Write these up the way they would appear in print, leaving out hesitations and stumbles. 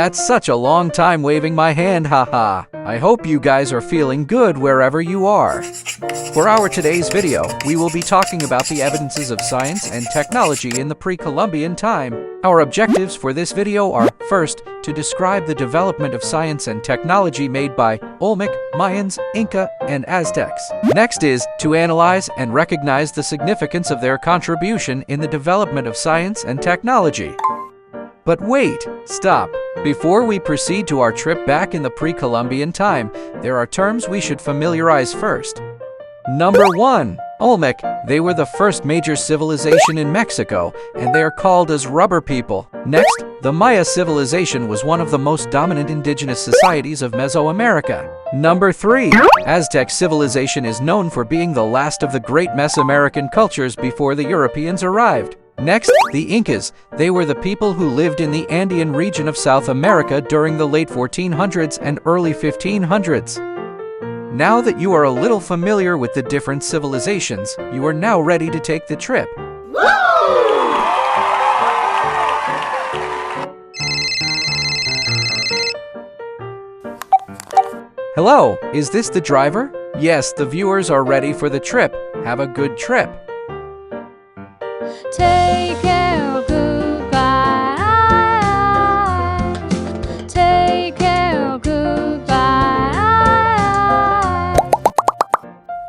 That's such a long time waving my hand, haha. I hope you guys are feeling good wherever you are. For our today's video, we will be talking about the evidences of science and technology in the pre-Columbian time. Our objectives for this video are, first, to describe the development of science and technology made by Olmec, Mayans, Inca, and Aztecs. Next is to analyze and recognize the significance of their contribution in the development of science and technology. But wait, stop. Before we proceed to our trip back in the pre-Columbian time, there are terms we should familiarize first. Number 1. Olmec. They were the first major civilization in Mexico, and they are called as rubber people. Next, the Maya civilization was one of the most dominant indigenous societies of Mesoamerica. Number 3. Aztec civilization is known for being the last of the great Mesoamerican cultures before the Europeans arrived. Next, the Incas. They were the people who lived in the Andean region of South America during the late 1400s and early 1500s. Now that you are a little familiar with the different civilizations, you are now ready to take the trip. Hello, is this the driver? Yes, the viewers are ready for the trip. Have a good trip. Take care, goodbye. Take care, goodbye.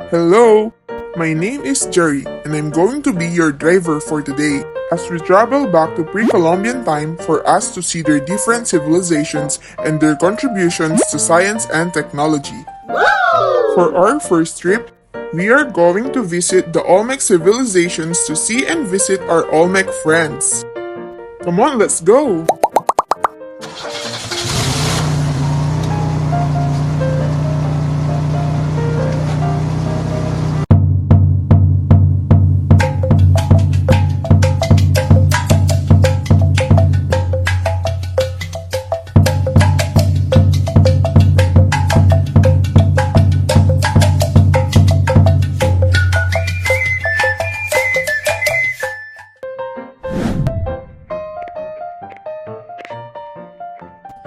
Hello, my name is Jerry and I'm going to be your driver for today as we travel back to pre-Columbian time for us to see their different civilizations and their contributions to science and technology. For our first trip, we are going to visit the Olmec civilizations to see and visit our Olmec friends. Come on, let's go!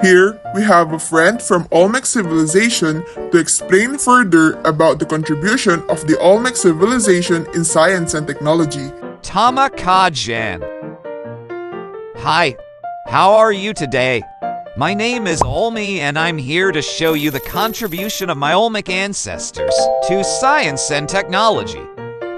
Here, we have a friend from Olmec civilization to explain further about the contribution of the Olmec civilization in science and technology. Tama Kajan. Hi, how are you today? My name is Olmi and I'm here to show you the contribution of my Olmec ancestors to science and technology.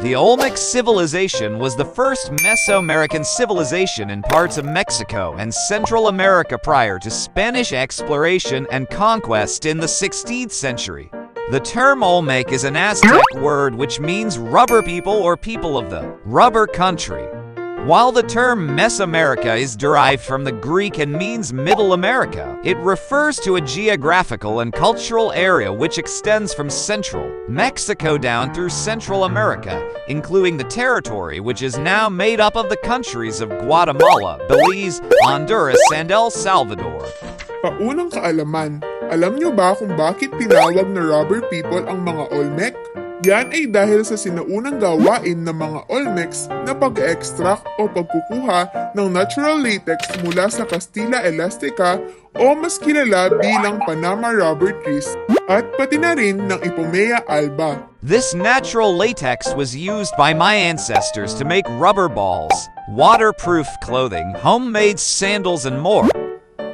The Olmec civilization was the first Mesoamerican civilization in parts of Mexico and Central America prior to Spanish exploration and conquest in the 16th century. The term Olmec is an Aztec word which means rubber people or people of the rubber country. While the term Mesoamerica is derived from the Greek and means Middle America, it refers to a geographical and cultural area which extends from central Mexico down through Central America, including the territory which is now made up of the countries of Guatemala, Belize, Honduras, and El Salvador. Paunang kaalaman, alam niyo ba kung bakit tinawag na rubber people ang mga Olmec? Yan ay dahil sa sinaunang gawain ng mga Olmecs na pag-extract o pagkukuha ng natural latex mula sa Castilla elastica o mas kilala bilang Panama rubber trees at pati na rin ng Ipomea alba. This natural latex was used by my ancestors to make rubber balls, waterproof clothing, homemade sandals, and more.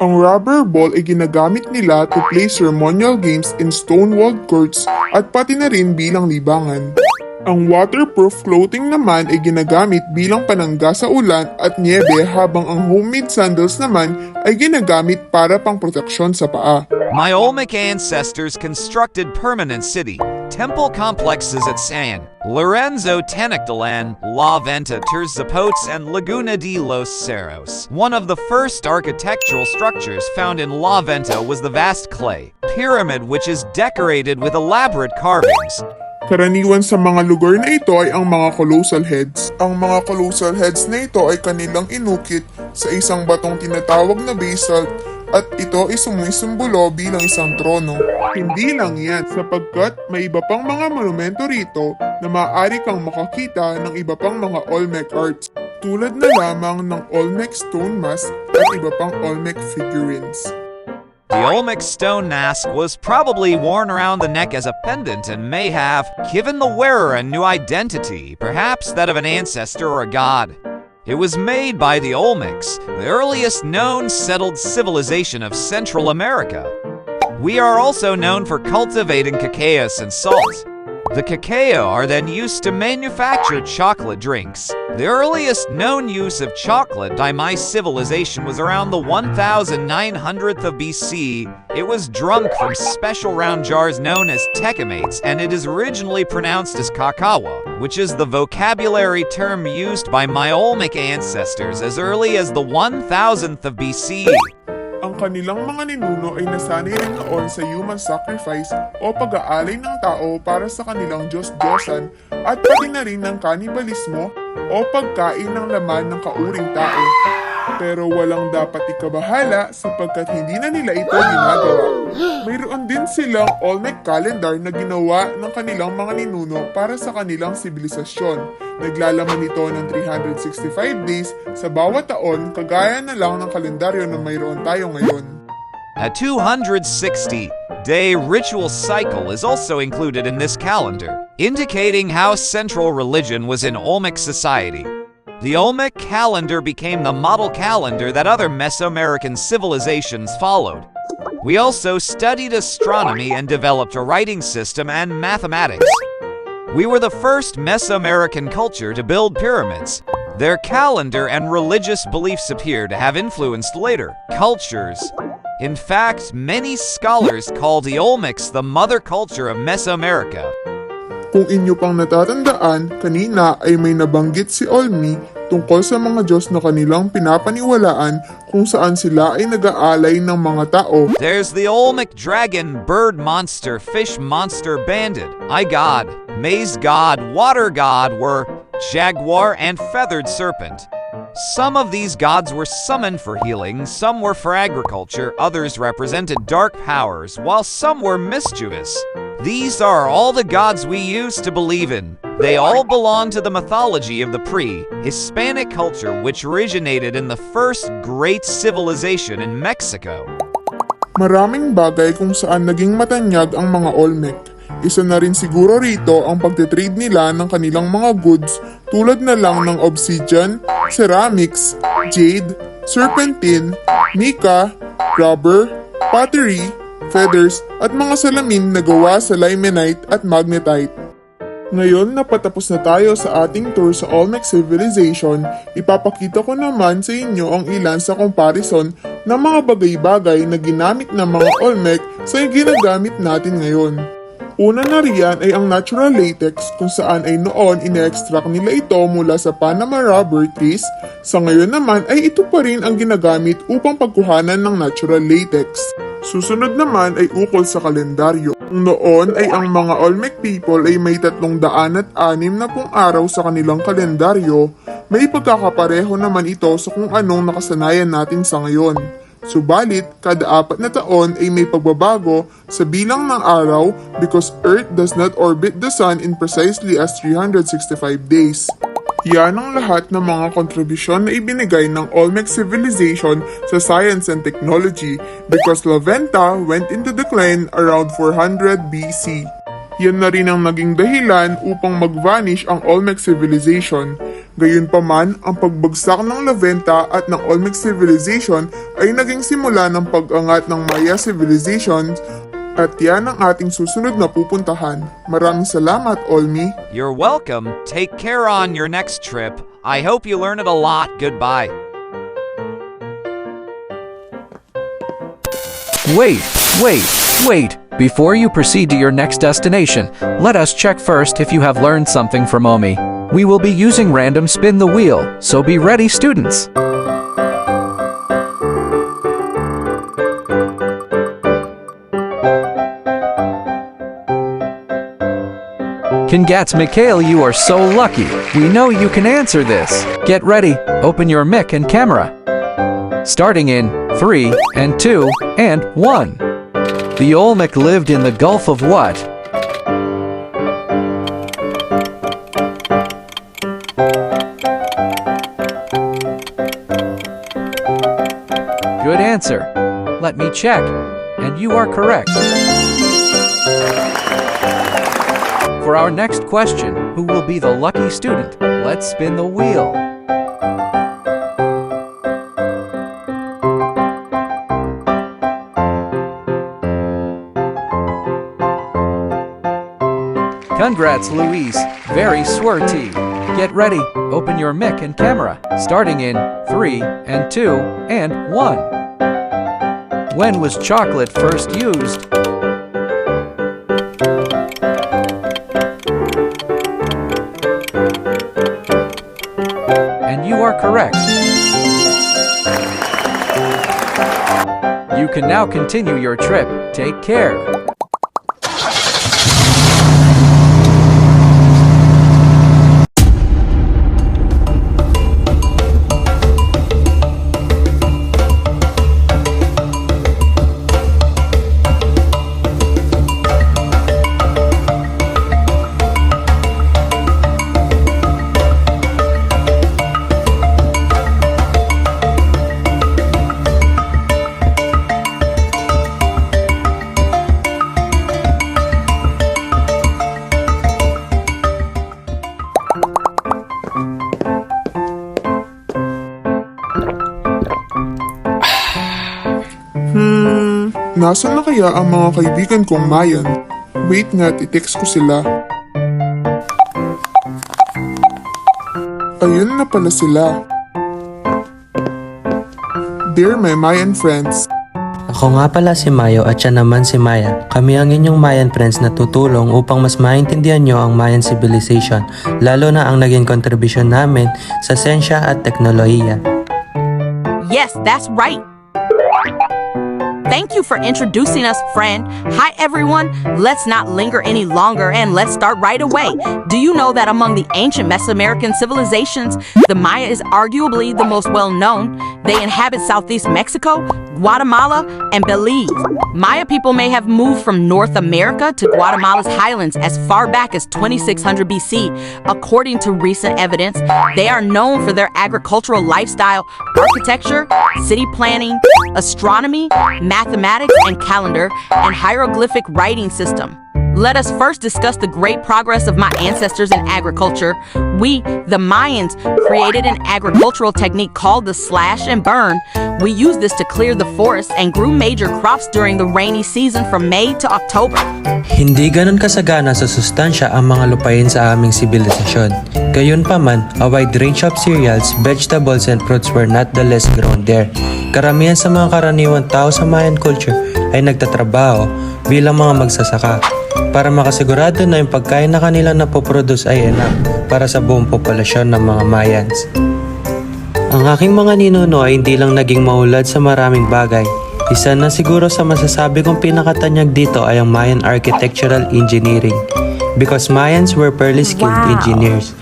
Ang rubber ball ay ginagamit nila to play ceremonial games in stone-walled courts at pati na rin bilang libangan. Ang waterproof clothing naman ay ginagamit bilang panangga sa ulan at niebe habang ang homemade sandals naman ay ginagamit para pang proteksyon sa paa. My Olmec ancestors constructed permanent city, temple complexes at San Lorenzo, Tenochtitlan, La Venta, Zapotes, and Laguna de los Cerros. One of the first architectural structures found in La Venta was the vast clay pyramid which is decorated with elaborate carvings. Karaniwan sa mga lugar na ito ay ang mga colossal heads. Ang mga colossal heads na ito ay kanilang inukit sa isang batong tinatawag na basalt at ito ay sumisimbolo bilang isang trono. Hindi lang yan sapagkat may iba pang mga monumento rito na maaari kang makakita ng iba pang mga Olmec arts tulad na lamang ng Olmec stone mask at iba pang Olmec figurines. The Olmec stone mask was probably worn around the neck as a pendant and may have given the wearer a new identity, perhaps that of an ancestor or a god. It was made by the Olmecs, the earliest known settled civilization of Central America. We are also known for cultivating cacaos and salt. The cacao are then used to manufacture chocolate drinks. The earliest known use of chocolate by my civilization was around the 1900th of BC. It was drunk from special round jars known as tekamates, and it is originally pronounced as kakawa, which is the vocabulary term used by my Olmec ancestors as early as the 1000th of BC. Ang kanilang mga ninuno ay nasanay rin noon sa human sacrifice o pag-aalay ng tao para sa kanilang Diyos-Diyosan at pati na rin ng kanibalismo o pagkain ng laman ng kauring tao. Pero walang dapat ikabahala sapagkat hindi na nila ito ginagawa. Mayroon din silang Olmec calendar na ginawa ng kanilang mga ninuno para sa kanilang sibilisasyon. Naglalaman ito ng 365 days sa bawat taon kagaya na lang ng kalendaryo na mayroon tayo ngayon. A 260-day ritual cycle is also included in this calendar, indicating how central religion was in Olmec society. The Olmec calendar became the model calendar that other Mesoamerican civilizations followed. We also studied astronomy and developed a writing system and mathematics. We were the first Mesoamerican culture to build pyramids. Their calendar and religious beliefs appear to have influenced later cultures. In fact, many scholars call the Olmecs the mother culture of Mesoamerica. Kung inyo pang natatandaan, kanina ay may nabanggit si Olmi tungkol sa mga Diyos na kanilang pinapaniwalaan kung saan sila ay nag-aalay ng mga tao. There's the Olmec dragon, bird monster, fish monster, bandit, eye god, maze god, water god, were jaguar, and feathered serpent. Some of these gods were summoned for healing, some were for agriculture, others represented dark powers, while some were mischievous. These are all the gods we used to believe in. They all belong to the mythology of the pre-Hispanic culture which originated in the first great civilization in Mexico. Maraming bagay kung saan naging matanyag ang mga Olmec. Isa na rin siguro rito ang pagtitrade nila ng kanilang mga goods tulad na lang ng obsidian, ceramics, jade, serpentine, mica, rubber, pottery, feathers at mga salamin na gawa sa limonite at magnetite. Ngayon na patapos na tayo sa ating tour sa Olmec Civilization, ipapakita ko naman sa inyo ang ilan sa comparison ng mga bagay-bagay na ginamit ng mga Olmec sa ginagamit natin ngayon. Una na riyan ay ang natural latex kung saan ay noon ine-extract nila ito mula sa Panama rubber trees. Sa ngayon naman ay ito pa rin ang ginagamit upang pagkuhanan ng natural latex. Susunod naman ay ukol sa kalendaryo. Noon ay ang mga Olmec people ay may 360 na araw sa kanilang kalendaryo. May pagkakapareho naman ito sa kung anong nakasanayan natin sa ngayon. Subalit, kada 4 na taon ay may pagbabago sa bilang ng araw because Earth does not orbit the Sun in precisely as 365 days. Yan ang lahat ng mga kontribusyon na ibinigay ng Olmec Civilization sa science and technology because La Venta went into decline around 400 BC. Yan na rin ang naging dahilan upang mag-vanish ang Olmec Civilization. Gayunpaman, ang pagbagsak ng La Venta at ng Olmec Civilization ay naging simula ng pag-angat ng Maya Civilization at yan ang ating susunod na pupuntahan. Maraming salamat, Olmi. You're welcome. Take care on your next trip. I hope you learn it a lot. Goodbye. Wait. Before you proceed to your next destination, let us check first if you have learned something from Omi. We will be using random spin the wheel, so be ready, students. Congrats, Mikhail, you are so lucky. We know you can answer this. Get ready, open your mic and camera. Starting in 3, and 2, and 1. The Olmec lived in the Gulf of what? Good answer. Let me check. and you are correct. For our next question, who will be the lucky student? Let's spin the wheel. Congrats, Louise. Very swirty. Get ready. Open your mic and camera. Starting in 3 and 2 and 1. When was chocolate first used? And you are correct. You can now continue your trip. Take care. Nasaan na kaya ang mga kaibigan kong Mayan? Wait nga, i-text ko sila. Ayun na pala sila. Dear my Mayan friends, Ako nga pala si Mayo at siya naman si Maya. Kami ang inyong Mayan friends na tutulong upang mas maintindihan nyo ang Mayan Civilization, lalo na ang naging kontribusyon namin sa siyensya at teknolohiya. Yes, that's right. Thank you for introducing us, friend. Hi, everyone. Let's not linger any longer and let's start right away. Do you know that among the ancient Mesoamerican civilizations, the Maya is arguably the most well-known? They inhabit southeast Mexico, Guatemala, and Belize. Maya people may have moved from North America to Guatemala's highlands as far back as 2600 BC. According to recent evidence, they are known for their agricultural lifestyle, architecture, city planning, astronomy, mathematics and calendar, and hieroglyphic writing system. Let us first discuss the great progress of my ancestors in agriculture. We, the Mayans, created an agricultural technique called the slash and burn. We used this to clear the forest and grew major crops during the rainy season from May to October. Hindi ganun kasagana sa sustansya ang mga lupain sa aming sibilisasyon. Gayunpaman, a wide range of cereals, vegetables, and fruits were not the less grown there. Karamihan sa mga karaniwang tao sa Mayan culture ay nagtatrabaho bilang mga magsasaka para makasigurado na yung pagkain na kanila napoproduce ay enough para sa buong populasyon ng mga Mayans. Ang aking mga ninuno ay hindi lang naging maulad sa maraming bagay. Isa na siguro sa masasabi kong pinakatanyag dito ay ang Mayan Architectural Engineering, because Mayans were fairly skilled engineers.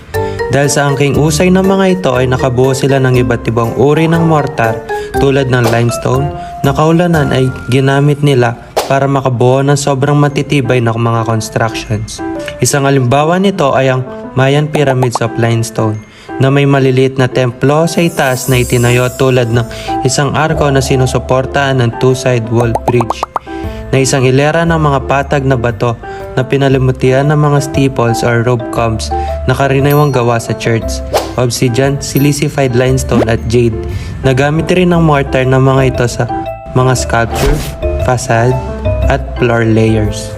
Dahil sa angking usay ng mga ito ay nakabuo sila ng iba't ibang uri ng mortar tulad ng limestone na kaulanan ay ginamit nila para makabuo ng sobrang matitibay na mga constructions. Isang halimbawa nito ay ang Mayan Pyramids of Limestone na may maliliit na templo sa itaas na itinayo tulad ng isang arko na sinusuportahan ng two-side wall bridge na isang hilera ng mga patag na bato na pinalimutian ng mga steeples or rope combs na karaniwang gawa sa church, obsidian, silicified limestone at jade. Nagamit rin ng mortar ng mga ito sa mga sculpture, facade, at floor layers.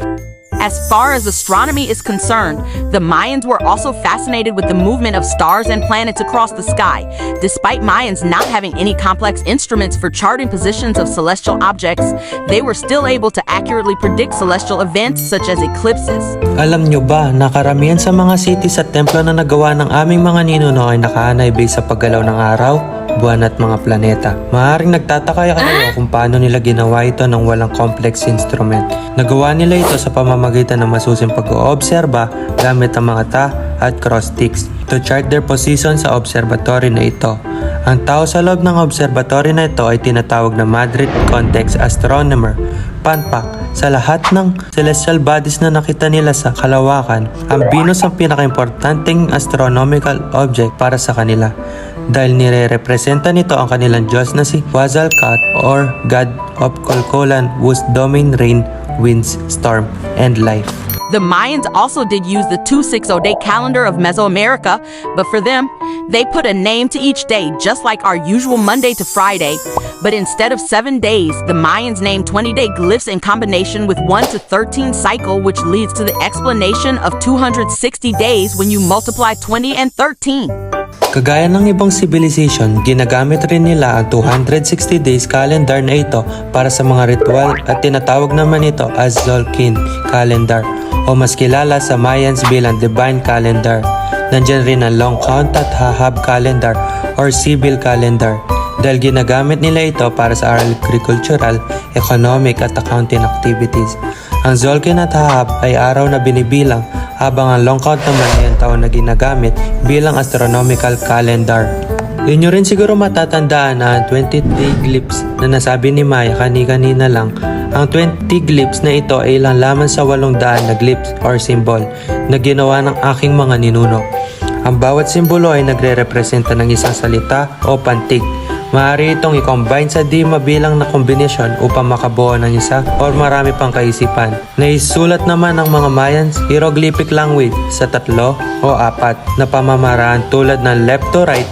As far as astronomy is concerned, the Mayans were also fascinated with the movement of stars and planets across the sky. Despite Mayans not having any complex instruments for charting positions of celestial objects, they were still able to accurately predict celestial events such as eclipses. Alam nyo ba na karamihan sa mga cities at templo na nagawa ng aming mga ninuno ay nakaanay base sa paggalaw ng araw, buwan at mga planeta? Maaaring nagtataka kayo kung paano nila ginawa ito ng walang complex instrument. Nagawa nila ito sa pamamagitan ng masusing pag-oobserba gamit ang mga ta at cross sticks to chart their position sa observatory na ito. Ang tao sa loob ng observatory na ito ay tinatawag na Madrid Context Astronomer. Fun fact, sa lahat ng celestial bodies na nakita nila sa kalawakan, ang Venus ang pinaka-importanting astronomical object para sa kanila. dahil nire-representa nito ang kanilang Diyos na si Quetzalcoatl or God of Colcolan whose domain rain, winds, storm, and life. The Mayans also did use the 260-day calendar of Mesoamerica, but for them, they put a name to each day, just like our usual Monday to Friday. But instead of 7 days, the Mayans named 20-day glyphs in combination with 1 to 13 cycle, which leads to the explanation of 260 days when you multiply 20 and 13. Kagaya ng ibang civilization, ginagamit rin nila ang 260 days calendar na ito para sa mga ritual at tinatawag naman ito as Tzolk'in calendar o mas kilala sa Mayans bilang Divine Calendar. Nandiyan rin ang Long Count at Hahab Calendar or Civil Calendar dahil ginagamit nila ito para sa agricultural, economic at accounting activities. Ang Tzolk'in at Hahab ay araw na binibilang habang ang Long Count naman ay ang taon na ginagamit bilang astronomical calendar. Inyo rin siguro matatandaan na ang 20-day glyphs na nasabi ni Maya kani-kanina lang. Ang 20 glyphs na ito ay ilang lamang sa 800 na glyphs or symbol na ginawa ng aking mga ninuno. Ang bawat simbolo ay nagre-representa ng isang salita o pantig. Maaari itong i-combine sa di mabilang na kombinasyon upang makabuo ng isa or marami pang kaisipan. Naisulat naman ng mga Mayans hieroglyphic language sa 3 o 4 na pamamaraan tulad ng left to right,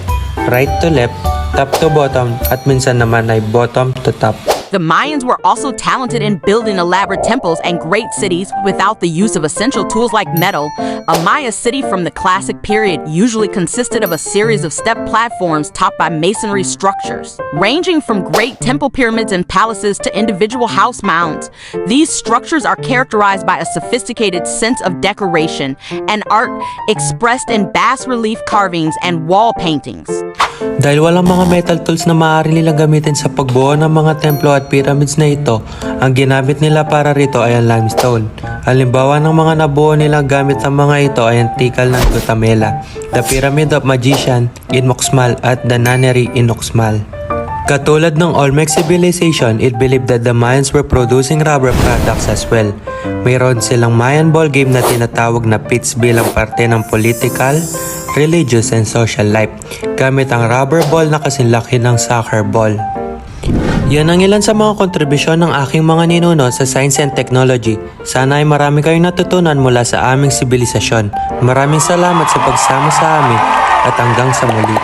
right to left, top to bottom at minsan naman ay bottom to top. The Mayans were also talented in building elaborate temples and great cities without the use of essential tools like metal. A Maya city from the classic period usually consisted of a series of step platforms topped by masonry structures. Ranging from great temple pyramids and palaces to individual house mounds, these structures are characterized by a sophisticated sense of decoration and art expressed in bas-relief carvings and wall paintings. Dahil walang mga metal tools na maaari nilang gamitin sa pagbuo ng mga templo at pyramids na ito, ang ginamit nila para rito ay ang limestone. Halimbawa ng mga nabuo nilang gamit ang mga ito ay ang tikal ng Tutamela, the Pyramid of Magician in Uxmal at the Nunnery in Uxmal. Katulad ng Olmec civilization, it believed that the Mayans were producing rubber products as well. Mayroon silang Mayan ball game na tinatawag na pits bilang parte ng political, religious and social life, gamit ang rubber ball na kasing laki ng soccer ball. Yan ang ilan sa mga kontribusyon ng aking mga ninuno sa science and technology. Sana ay marami kayong natutunan mula sa aming sibilisasyon. Maraming salamat sa pagsama sa amin at hanggang sa muli.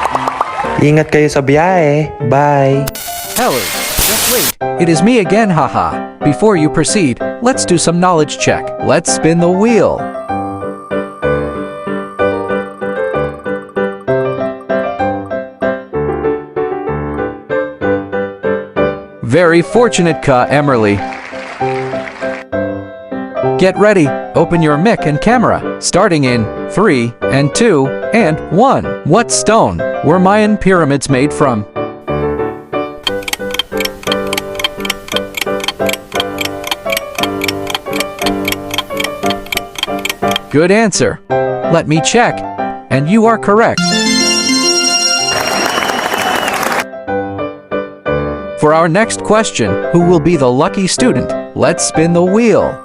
Ingat kayo sa biyahe. Bye! Hello, just wait. It is me again, haha. Before you proceed, let's do some knowledge check. Let's spin the wheel. Very fortunate ka, Emerly. Get ready, open your mic and camera, starting in 3, and 2, and 1. What stone were Mayan pyramids made from? Good answer. Let me check. And you are correct. For our next question, who will be the lucky student? Let's spin the wheel.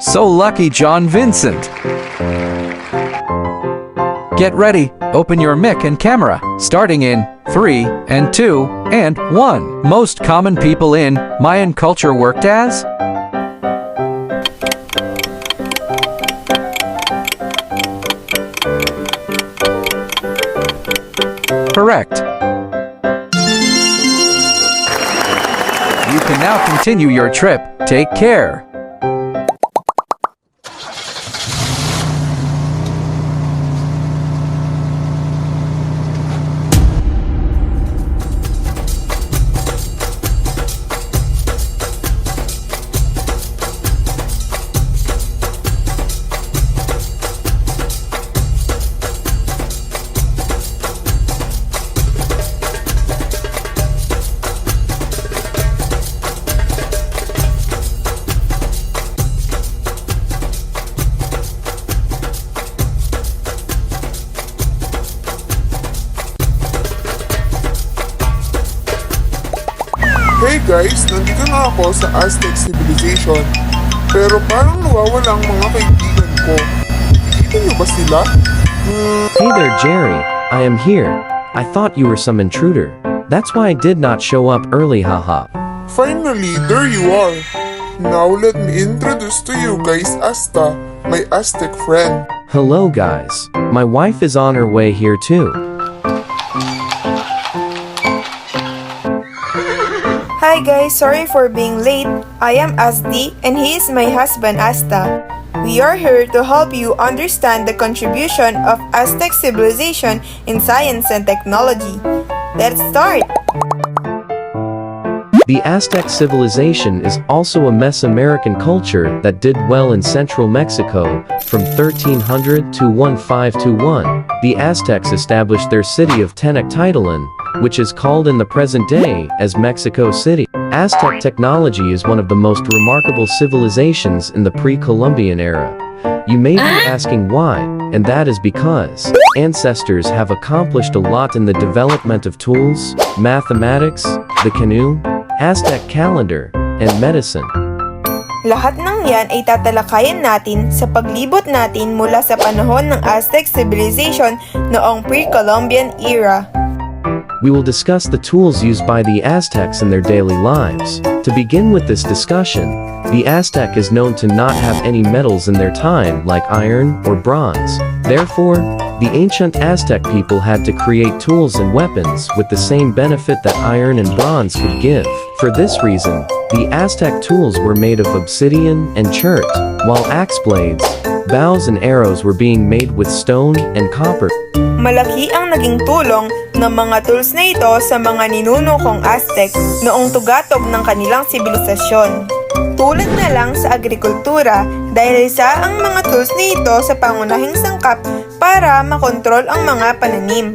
So lucky, John Vincent. Get ready, open your mic and camera, starting in 3, and 2, and 1. Most common people in Mayan culture worked as? Correct. You can now continue your trip. Take care. guys, nandito na ako sa Aztec Civilization. Pero parang nawawala ang mga kaibigan ko. Nakikita niyo ba sila? Hey there, Jerry. I am here. I thought you were some intruder. That's why I did not show up early, haha. Finally, there you are. Now let me introduce to you guys Asta, my Aztec friend. Hello, guys. My wife is on her way here too. Hi guys, sorry for being late. I am Asdi and he is my husband Asta. We are here to help you understand the contribution of Aztec civilization in science and technology. Let's start! The Aztec civilization is also a Mesoamerican culture that did well in central Mexico from 1300 to 1521. The Aztecs established their city of Tenochtitlan, which is called in the present day as Mexico City. Aztec technology is one of the most remarkable civilizations in the pre-Columbian era. You may be asking why, and that is because ancestors have accomplished a lot in the development of tools, mathematics, the canoe, Aztec calendar, and medicine. Lahat ng yan ay tatalakayan natin sa paglibot natin mula sa panahon ng Aztec civilization noong pre-Columbian era. We will discuss the tools used by the Aztecs in their daily lives. To begin with this discussion, the Aztec is known to not have any metals in their time like iron or bronze. Therefore, the ancient Aztec people had to create tools and weapons with the same benefit that iron and bronze could give. For this reason, the Aztec tools were made of obsidian and chert, while axe blades, bows and arrows were being made with stone and copper. Malaki ang naging tulong ng mga tools na ito sa mga ninuno kong Aztec noong tugatog ng kanilang sibilisasyon. Tulad na lang sa agrikultura dahil isa ang mga tools na ito sa pangunahing sangkap para makontrol ang mga pananim.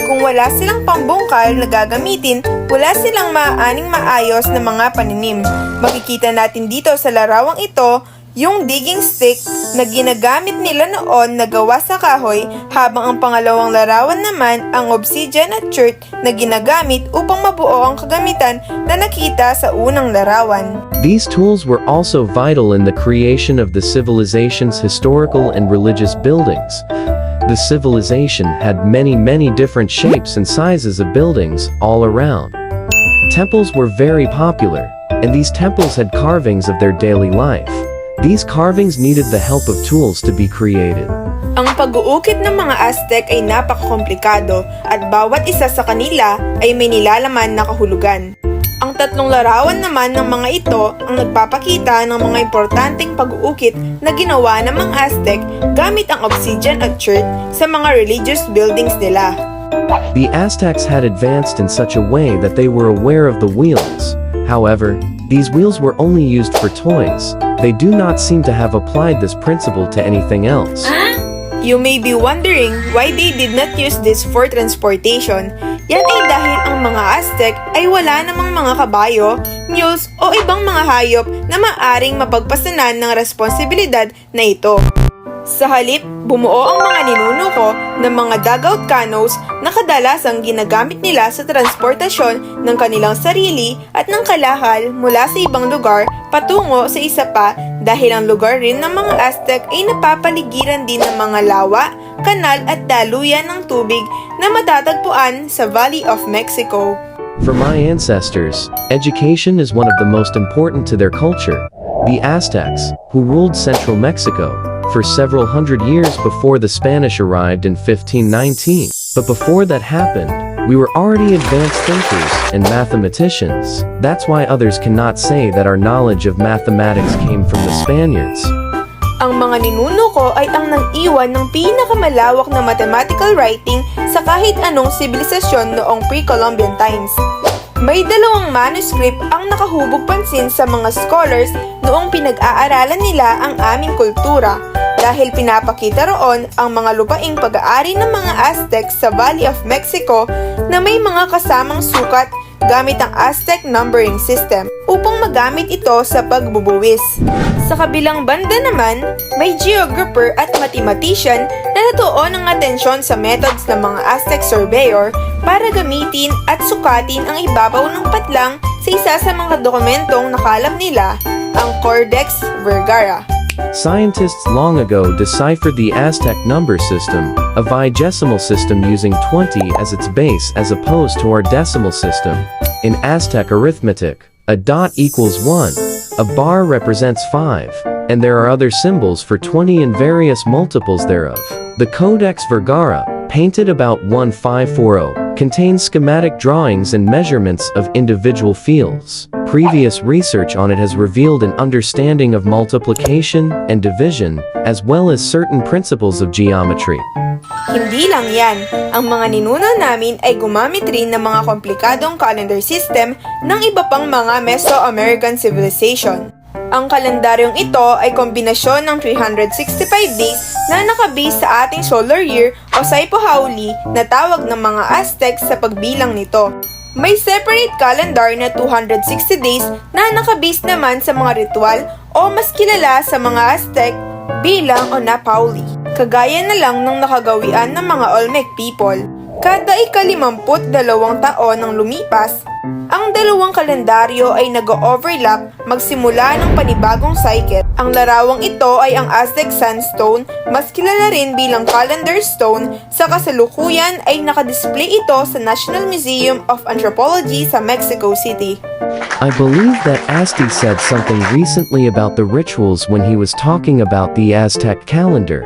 Kung wala silang pambungkal na gagamitin, wala silang maaaning maayos na mga pananim. Makikita natin dito sa larawang ito yung digging stick na ginagamit nila noon na gawa sa kahoy, habang ang pangalawang larawan naman ang obsidian at chert na ginagamit upang mabuo ang kagamitan na nakita sa unang larawan. These tools were also vital in the creation of the civilization's historical and religious buildings. The civilization had many different shapes and sizes of buildings all around. Temples were very popular, and these temples had carvings of their daily life. These carvings needed the help of tools to be created. Ang pag-uukit ng mga Aztec ay napakakomplikado at bawat isa sa kanila ay may nilalaman na kahulugan. Ang tatlong larawan naman ng mga ito ang nagpapakita ng mga importanteng pag-uukit na ginawa ng mga Aztec gamit ang obsidian at chert sa mga religious buildings nila. The Aztecs had advanced in such a way that they were aware of the wheels. However, these wheels were only used for toys. They do not seem to have applied this principle to anything else. You may be wondering why they did not use this for transportation. Yan ay dahil ang mga Aztec ay wala namang mga kabayo, mules o ibang mga hayop na maaring mapagpasanan ng responsibilidad na ito. Sa halip, bumuo ang mga ninuno ko ng mga dugout canoes na kadalasang ginagamit nila sa transportasyon ng kanilang sarili at ng kalahal mula sa ibang lugar patungo sa isa pa, dahil ang lugar rin ng mga Aztec ay napapaligiran din ng mga lawa, kanal at daluyan ng tubig na matatagpuan sa Valley of Mexico. For my ancestors, education is one of the most important to their culture. The Aztecs, who ruled central Mexico for several hundred years before the Spanish arrived in 1519. But before that happened, we were already advanced thinkers and mathematicians. That's why others cannot say that our knowledge of mathematics came from the Spaniards. Ang mga ninuno ko ay ang nang-iwan ng pinakamalawak na mathematical writing sa kahit anong sibilisasyon noong pre-Columbian times. May dalawang manuscript ang nakahubog pansin sa mga scholars noong pinag-aaralan nila ang aming kultura, dahil pinapakita roon ang mga lupaing pag-aari ng mga Aztec sa Valley of Mexico na may mga kasamang sukat gamit ang Aztec numbering system upang magamit ito sa pagbubuwis. Sa kabilang banda naman, may geographer at mathematician na natuon ang atensyon sa methods ng mga Aztec surveyor para gamitin at sukatin ang ibabaw ng patlang sa isa sa mga dokumentong nakalap nila, ang Codex Vergara. Scientists long ago deciphered the Aztec number system, a vigesimal system using 20 as its base as opposed to our decimal system. In Aztec arithmetic, a dot equals 1, a bar represents 5, and there are other symbols for 20 and various multiples thereof. The Codex Vergara, painted about 1540, contains schematic drawings and measurements of individual fields. Previous research on it has revealed an understanding of multiplication and division, as well as certain principles of geometry. Hindi lang yan, ang mga ninuno namin ay gumamit rin ng mga komplikadong calendar system ng iba pang mga Mesoamerican civilization. Ang kalendaryong ito ay kombinasyon ng 365 days na nakabase sa ating solar year o Saipohauli na tawag ng mga Aztec sa pagbilang nito. May separate calendar na 260 days na nakabase naman sa mga ritual o mas kilala sa mga Aztec bilang o Napauli. Kagaya na lang ng nakagawian ng mga Olmec people. Kada ika-52 taon ng lumipas, ang dalawang kalendaryo ay nag-overlap magsimula ng panibagong cycle. Ang larawang ito ay ang Aztec Sandstone, mas kilala rin bilang Calendar Stone. Sa kasalukuyan ay nakadisplay ito sa National Museum of Anthropology sa Mexico City. I believe that Asti said something recently about the rituals when he was talking about the Aztec calendar.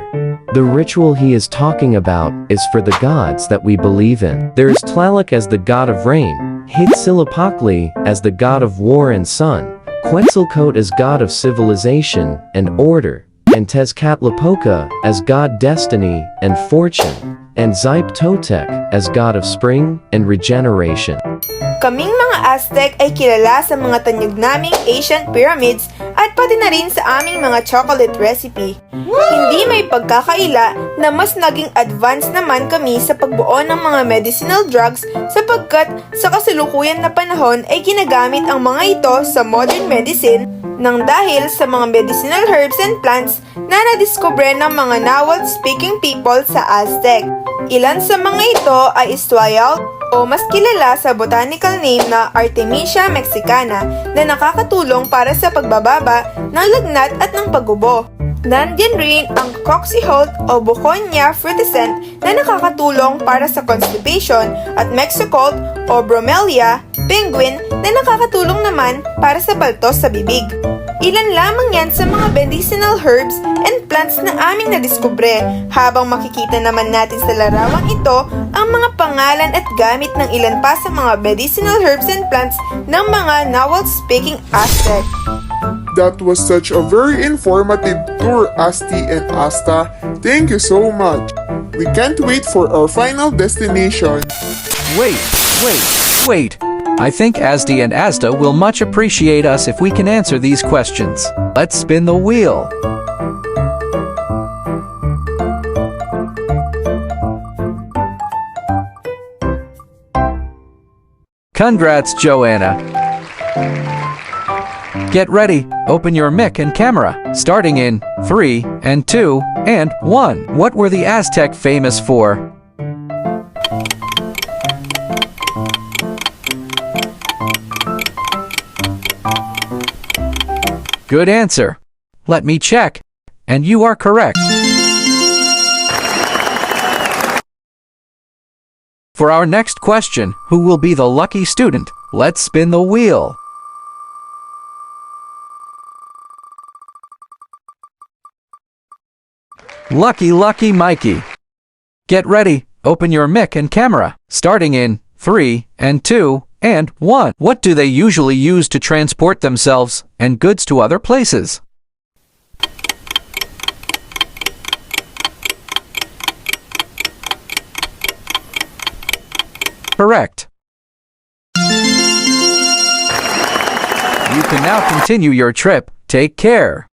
The ritual he is talking about is for the gods that we believe in. There is Tlaloc as the god of rain, Huitzilopochtli as the god of war and sun, Quetzalcoatl as god of civilization and order, and Tezcatlipoca as god destiny and fortune, and Xipe-Totec as god of spring and regeneration. Kaming mga Aztec ay kilala sa mga tanyag naming ancient pyramids at pati na rin sa aming mga chocolate recipe. Hindi may pagkakaila na mas naging advanced naman kami sa pagbuo ng mga medicinal drugs sapagkat sa kasalukuyan na panahon ay ginagamit ang mga ito sa modern medicine nang dahil sa mga medicinal herbs and plants na nadiskubre ng mga Nahuatl-speaking people sa Aztec. Ilan sa mga ito ay Istuayal o mas kilala sa botanical name na Artemisia mexicana na nakakatulong para sa pagbababa ng lagnat at ng paggubo. Nandiyan rin ang Coccyholt o Buconia frutescent na nakakatulong para sa constipation at Mexocolt o Bromelia penguin na nakakatulong naman para sa baltos sa bibig. Ilan lamang yan sa mga medicinal herbs and plants na aming nadiskubre, habang makikita naman natin sa larawang ito ang mga pangalan at gamit ng ilan pa sa mga medicinal herbs and plants ng mga Nahuatl-speaking Aztec. That was such a very informative tour, Asti and Asta. Thank you so much. We can't wait for our final destination. Wait. I think Asti and Asta will much appreciate us if we can answer these questions. Let's spin the wheel. Congrats, Joanna. Get ready, open your mic and camera, starting in 3, and 2, and 1. What were the Aztec famous for? Good answer. Let me check. And you are correct. For our next question, who will be the lucky student? Let's spin the wheel. Lucky Mikey. Get ready, open your mic and camera, starting in 3, and 2, and 1. What do they usually use to transport themselves and goods to other places? Correct. You can now continue your trip. Take care.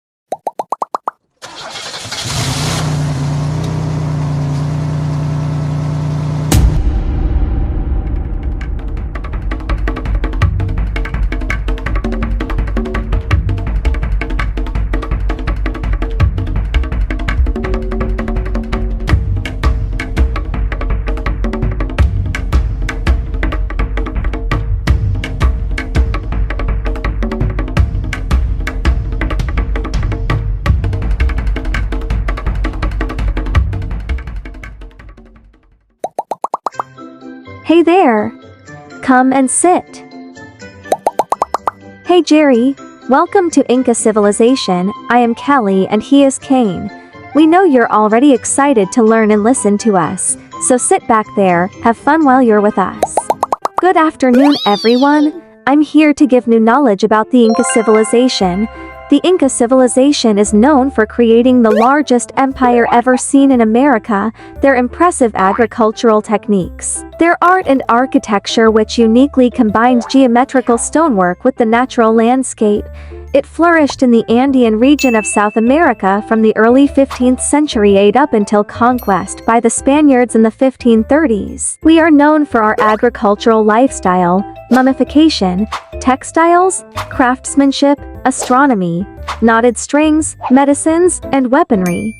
Come and sit. Hey Jerry, welcome to Inca Civilization. I am Kelly and he is Kane. We know you're already excited to learn and listen to us, so sit back there, have fun while you're with us. Good afternoon everyone. I'm here to give new knowledge about the Inca civilization. The Inca civilization is known for creating the largest empire ever seen in America, their impressive agricultural techniques, their art and architecture which uniquely combined geometrical stonework with the natural landscape. It flourished in the Andean region of South America from the early 15th century up until conquest by the Spaniards in the 1530s. We are known for our agricultural lifestyle, mummification, textiles, craftsmanship, astronomy, knotted strings, medicines, and weaponry.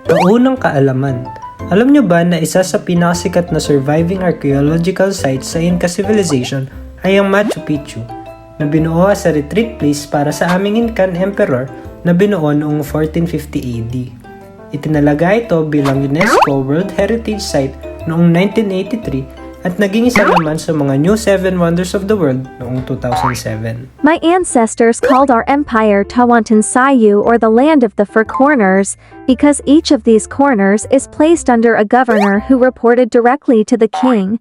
Paunang kaalaman. Alam nyo ba na isa sa pinakasikat na surviving archaeological sites sa Inca Civilization ay ang Machu Picchu, na binuo as a retreat place para sa aming Incan Emperor na binuo noong 1450 AD. Itinalaga ito bilang UNESCO World Heritage Site noong 1983 at naging isa naman sa mga new 7 Wonders of the World noong 2007. My ancestors called our empire Tawantinsayu, or the land of the four corners, because each of these corners is placed under a governor who reported directly to the king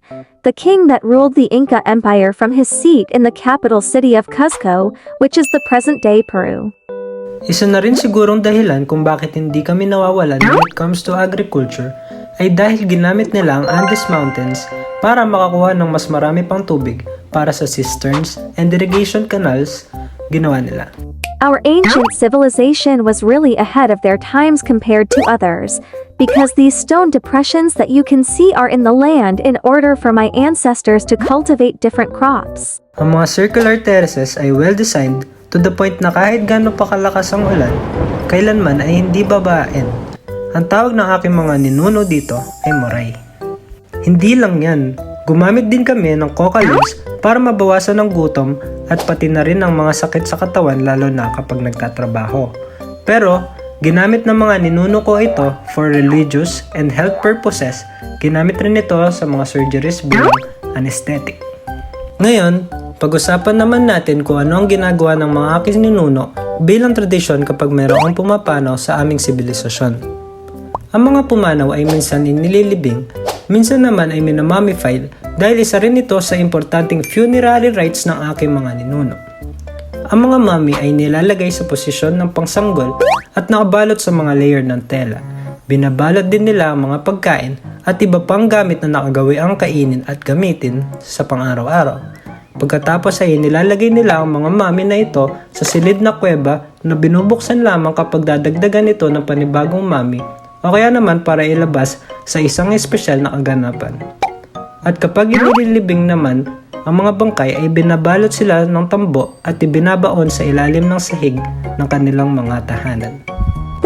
that ruled the Inca Empire from his seat in the capital city of Cuzco, which is the present-day Peru. Isa na rin sigurong dahilan kung bakit hindi kami nawawalan when it comes to agriculture ay dahil ginamit nila ang Andes Mountains para makakuha ng mas marami pang tubig para sa cisterns and irrigation canals ginawa nila. Our ancient civilization was really ahead of their times compared to others, because these stone depressions that you can see are in the land in order for my ancestors to cultivate different crops. Ang mga circular terraces ay well-designed to the point na kahit gaano pa kalakas ang ulan, kailanman ay hindi babain. Ang tawag ng aking mga ninuno dito ay moray. Hindi lang yan, gumamit din kami ng coca leaves para mabawasan ang gutom at pati na rin ang mga sakit sa katawan lalo na kapag nagtatrabaho. Pero, ginamit ng mga ninuno ko ito for religious and health purposes. Ginamit rin ito sa mga surgeries bilang anesthetic. Ngayon, pag-usapan naman natin kung ano ang ginagawa ng mga aking ninuno bilang tradisyon kapag mayroong pumapanaw sa aming sibilisasyon. Ang mga pumanaw ay minsan inililibing, minsan naman ay minamummified dahil isa rin ito sa importanteng funerary rites ng aking mga ninuno. Ang mga mummy ay nilalagay sa posisyon ng pangsanggol at nakabalot sa mga layer ng tela. Binabalot din nila ang mga pagkain at iba pang gamit na nakagawi ang kainin at gamitin sa pang-araw-araw. Pagkatapos ay nilalagay nila ang mga mummy na ito sa silid na kuweba na binubuksan lamang kapag dadagdagan ito ng panibagong mummy o kaya naman para ilabas sa isang espesyal na kaganapan. At kapag inililibing naman, ang mga bangkay ay binabalot sila ng tambo at ibinabaon sa ilalim ng sahig ng kanilang mga tahanan.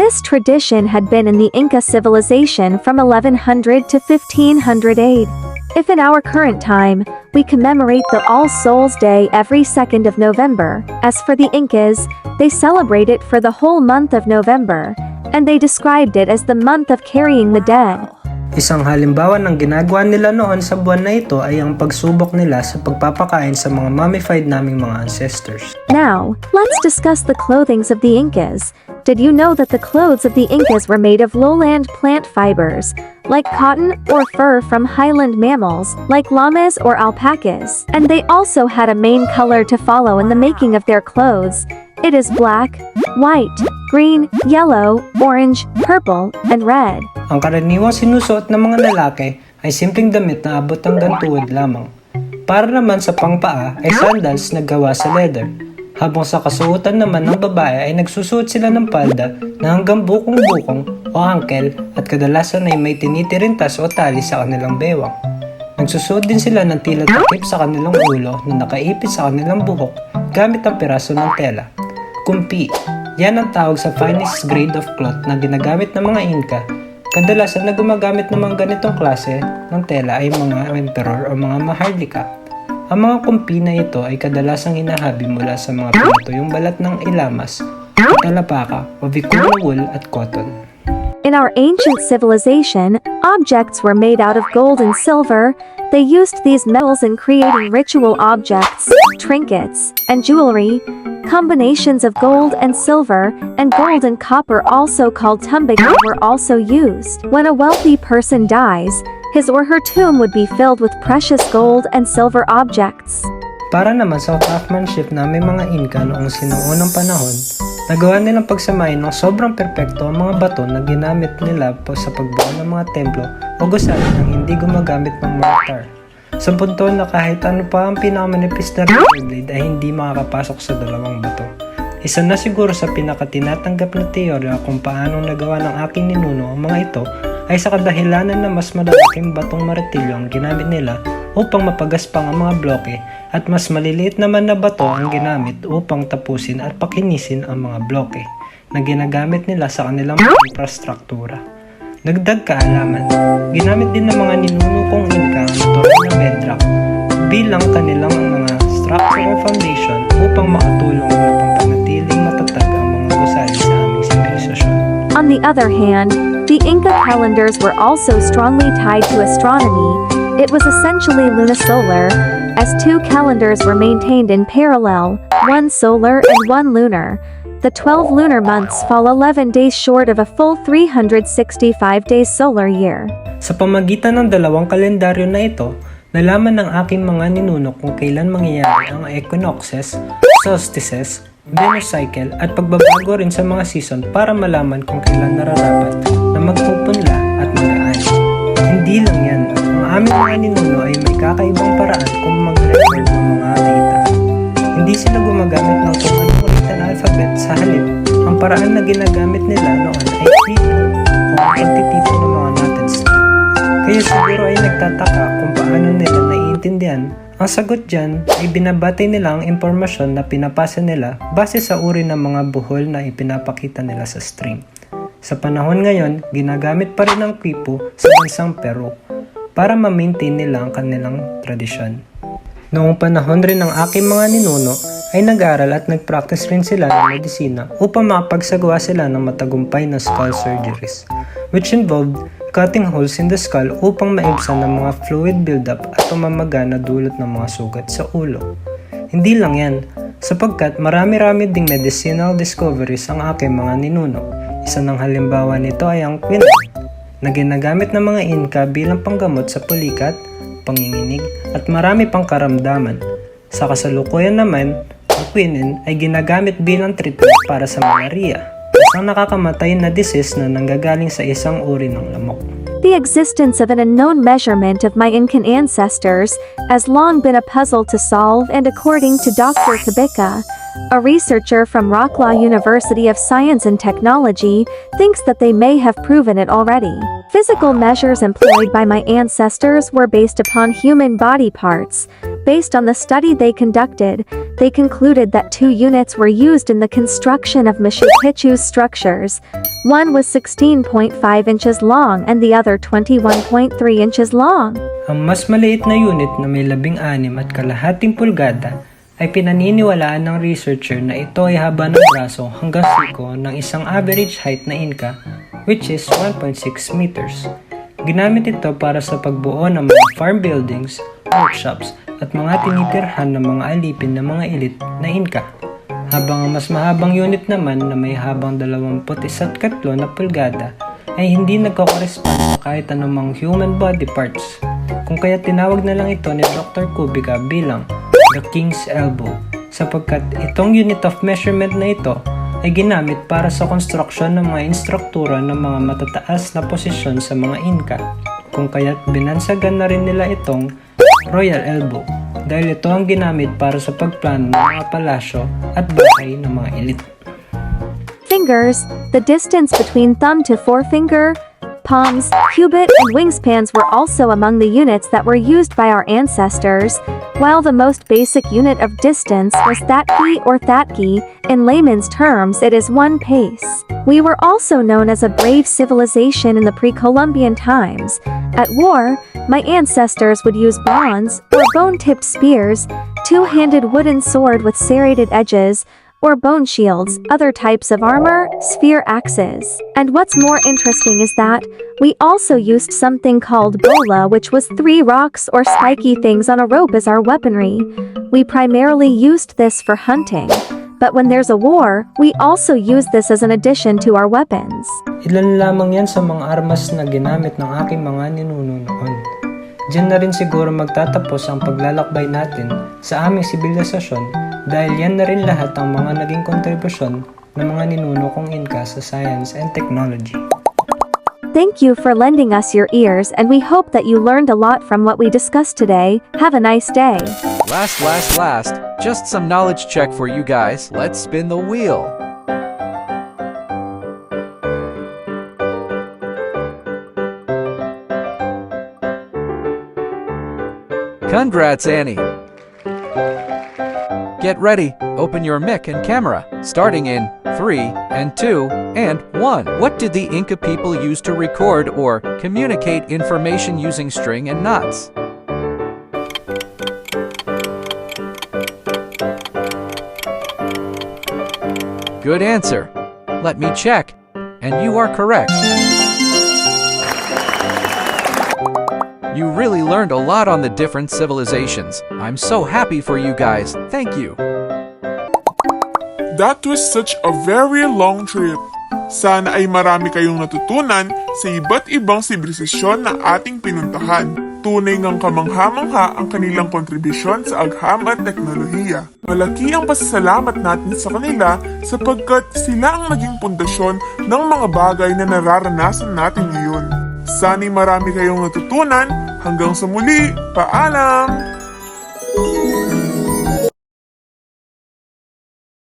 This tradition had been in the Inca civilization from 1100 to 1508. If in our current time, we commemorate the All Souls Day every 2nd of November, as for the Incas, they celebrate it for the whole month of November, and they described it as the month of carrying the dead. Isang halimbawa ng ginagawa nila noon sa buwan na ito ay ang pagsubok nila sa pagpapakain sa mga mummified naming mga ancestors. Now, let's discuss the clothings of the Incas. Did you know that the clothes of the Incas were made of lowland plant fibers, like cotton or fur from highland mammals, like llamas or alpacas? And they also had a main color to follow in the making of their clothes. It is black, white, green, yellow, orange, purple, and red. Ang karaniwang sinusuot ng mga lalaki ay simpleng damit na abot hanggang tuhod lamang. Para naman sa pangpaa ay sandals na gawa sa leather. Habang sa kasuotan naman ng babae ay nagsusuot sila ng palda na hanggang bukong-bukong o angkel at kadalasan ay may tinitirintas o tali sa kanilang bewang. Nagsusuot din sila ng tila takip sa kanilang ulo na nakaipit sa kanilang buhok gamit ang piraso ng tela. Kumpi, yan ang tawag sa finest grade of cloth na ginagamit ng mga Inca. Kadalasan na gumagamit ng mga ganitong klase ng tela ay mga emperor o mga maharlika. Ang mga kumpi na ito ay kadalasang hinahabi mula sa mga pinatuyong balat ng ilamas, talapaka o vicuña wool at cotton. In our ancient civilization, objects were made out of gold and silver. They used these metals in creating ritual objects, trinkets, and jewelry. Combinations of gold and silver, and gold and copper, also called tumbiga, were also used. When a wealthy person dies, his or her tomb would be filled with precious gold and silver objects. Para naman sa craftsmanship na may mga Inca noong sinuunang panahon, nagawa nilang pagsamahin ng sobrang perpekto ang mga bato na ginamit nila sa pagbuo ng mga templo o gusali nang hindi gumagamit ng mortar. Sa punto na kahit ano pa ang pinakamanipis na razor blade ay hindi makakapasok sa dalawang bato. Isa na siguro sa pinakatinatanggap na teorya kung paano nagawa ng aking ninuno ang mga ito ay sa kadahilanan na mas malalaking batong martilyo ang ginamit nila upang mapagaspang ang mga bloke at mas maliliit naman na bato ang ginamit upang tapusin at pakinisin ang mga bloke na ginagamit nila sa kanilang infrastruktura. Dagdag kaalaman, ginamit din ng mga ninuno kong Inca ang natural na bedrock bilang kanilang mga structural foundation upang makatulong na pampanatiling matatag ang mga gusali sa aming sibilisasyon. On the other hand, the Inca calendars were also strongly tied to astronomy. It was essentially lunisolar, as two calendars were maintained in parallel, one solar and one lunar. The 12 lunar months fall 11 days short of a full 365 days solar year. Sa pamagitan ng dalawang kalendaryo na ito, nalaman ng aking mga ninuno kung kailan mangyayari ang equinoxes, solstices, Venus cycle at pagbabago rin sa mga season para malaman kung kailan nararapat na magpupunla at mag-aani. Hindi lang yan, ang aming mga ninuno ay may kakaibang paraan kung mag-record ng mga data. Hindi sila gumagamit ng kung anong written alphabet sa halip. Ang paraan na ginagamit nila noon ay tipo o ang pagtitipo ng mga nuttons. Kaya siguro ay nagtataka kung paano nila naiintindihan. Ang sagot dyan ay binabatay nila ang impormasyon na pinapasa nila base sa uri ng mga buhol na ipinapakita nila sa stream. Sa panahon ngayon, ginagamit pa rin ang quipu sa bansang Peru para ma-maintain nila ang kanilang tradisyon. Noong panahon rin ng aking mga ninuno ay nag-aral at nag-practice rin sila ng medisina upang makapagsagawa sila ng matagumpay na skull surgeries, which involved cutting holes in the skull upang maibsan ng mga fluid buildup at pamamaga na dulot ng mga sugat sa ulo. Hindi lang yan, sapagkat marami-rami ding medicinal discoveries ang aking mga ninuno. Isa ng halimbawa nito ay ang quinine, na ginagamit ng mga Inca bilang panggamot sa pulikat, panginginig, at marami pang karamdaman. Sa kasalukuyan naman, ang quinine ay ginagamit bilang treatment para sa malaria, isang nakakamatay na disease na nanggagaling sa isang uri ng lamok. The existence of an unknown measurement of my Incan ancestors has long been a puzzle to solve, and according to Dr. Kubica, a researcher from Rocklaw University of Science and Technology, thinks that they may have proven it already. Physical measures employed by my ancestors were based upon human body parts. Based on the study they conducted, they concluded that 2 units were used in the construction of Machu Picchu's structures. One was 16.5 inches long and the other 21.3 inches long. Ang mas maliit na unit na may 16.5 pulgada ay pinaniniwalaan ng researcher na ito ay haba ng braso hanggang siko ng isang average height na Inca, which is 1.6 meters. Ginamit ito para sa pagbuo ng mga farm buildings, workshops, at mga tinitirhan ng mga alipin ng mga elite na Inca. Habang ang mas mahabang unit naman na may habang 21.3 na pulgada ay hindi nagkakorespond sa kahit anumang human body parts, kung kaya tinawag na lang ito ni Dr. Kubica bilang the King's Elbow, sapagkat itong unit of measurement na ito ay ginamit para sa construction ng mga instruktura ng mga matataas na posisyon sa mga Inca, kung kaya't binansagan na rin nila itong Royal Elbow dahil ito ang ginamit para sa pagplano ng mga palasyo at bahay ng mga elite. Fingers, the distance between thumb to forefinger, palms, cubit, and wingspans were also among the units that were used by our ancestors, while the most basic unit of distance was thatki or thatki. In layman's terms, it is 1 pace. We were also known as a brave civilization in the pre-Columbian times. At war, my ancestors would use bronze or bone-tipped spears, two-handed wooden sword with serrated edges, or bone shields, other types of armor, spear axes. And what's more interesting is that we also used something called bola, which was 3 rocks or spiky things on a rope as our weaponry. We primarily used this for hunting. But when there's a war, we also use this as an addition to our weapons. Ilan lamang yan sa mga armas na ginamit ng aking mga ninuno noon. Diyan na rin siguro magtatapos ang paglalakbay natin sa aming sibilisasyon dahil yan na rin lahat ang mga naging kontribusyon ng mga ninuno kong Inca sa science and technology. Thank you for lending us your ears, and we hope that you learned a lot from what we discussed today. Have a nice day. Last, just some knowledge check for you guys. Let's spin the wheel. Congrats, Annie. Get ready, open your mic and camera, starting in 3, and 2, and 1. What did the Inca people use to record or communicate information using string and knots? Good answer. Let me check. And you are correct. You really learned a lot on the different civilizations. I'm so happy for you guys. Thank you. That was such a very long trip. Sana ay marami kayong natutunan sa iba't ibang sibilisasyon na ating pinuntahan. Tunay ngang kamangha-mangha ang kanilang kontribusyon sa agham at teknolohiya. Malaki ang pasasalamat natin sa kanila sapagkat sila ang naging pundasyon ng mga bagay na nararanasan natin ngayon. Sana'y marami kayong natutunan. Hanggang sa muli, paalam!